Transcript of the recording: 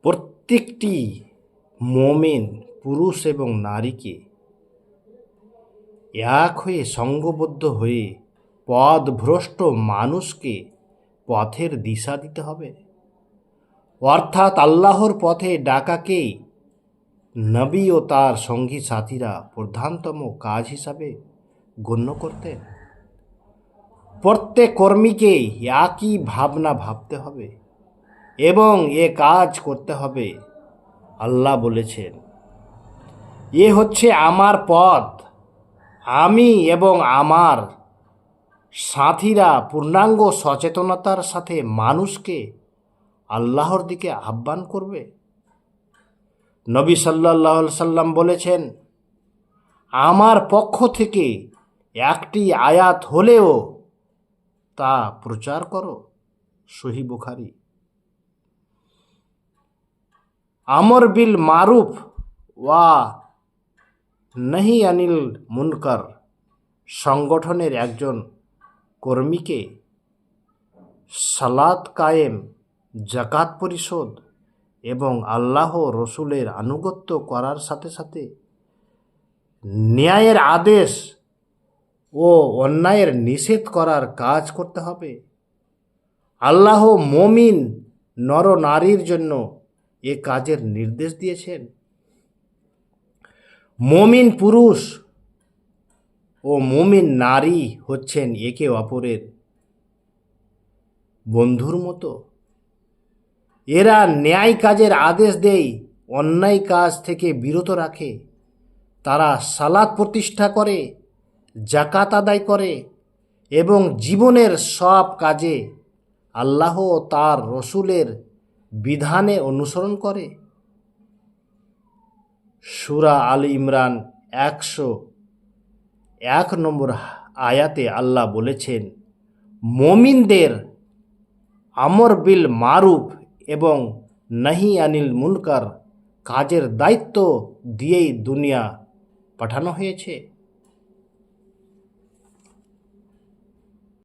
প্রত্যেকটি মুমিন পুরুষ এবং নারীকে এক হয়ে সঙ্গবদ্ধ হয়ে পথভ্রষ্ট মানুষকে পথের দিশা দিতে হবে। অর্থাৎ আল্লাহর পথে ডাকাকেই নবী ও তার সঙ্গী সাথীরা প্রধানতম কাজ হিসাবে গণ্য করতেন। প্রত্যেক কর্মীকে একই ভাবনা ভাবতে হবে এবং এ কাজ করতে হবে। আল্লাহ বলেছেন, এ হচ্ছে আমার পথ, আমি এবং আমার সাথীরা পূর্ণাঙ্গ সচেতনতার সাথে মানুষকে আল্লাহর দিকে আহ্বান করবে। নবী সাল্লাল্লাহু আলাইহি সাল্লাম বলেছেন, আমার পক্ষ থেকে একটি আয়াত হলেও তা প্রচার করো। সহিহ বুখারী। আমর বিল মারুফ ওয়া নাহি আনিল মুনকার সংগঠনের একজন কর্মীকে সালাত কায়েম, যাকাত পরিশোধ এবং আল্লাহ রসুলের আনুগত্য করার সাথে সাথে ন্যায়ের আদেশ ও অন্যায়ের নিষেধ করার কাজ করতে হবে। আল্লাহ মুমিন নর নারীর জন্য এ কাজের নির্দেশ দিয়েছেন। মুমিন পুরুষ ও মুমিন নারী হচ্ছেন একে অপরের বন্ধুর মতো। এরা ন্যায় কাজের আদেশ দেয়, অন্যায় কাজ থেকে বিরত রাখে। তারা সালাত প্রতিষ্ঠা করে, যাকাত আদায় করে এবং জীবনের সব কাজে আল্লাহ ও তার রসুলের বিধানে অনুসরণ করে। সূরা আল ইমরান 101 নম্বর আয়াতে আল্লাহ বলেছেন, মুমিনদের আমর বিল মারুফ এবং নাহি আনিল মুনকার কাজের দায়িত্ব দিয়েই দুনিয়া পাঠানো হয়েছে।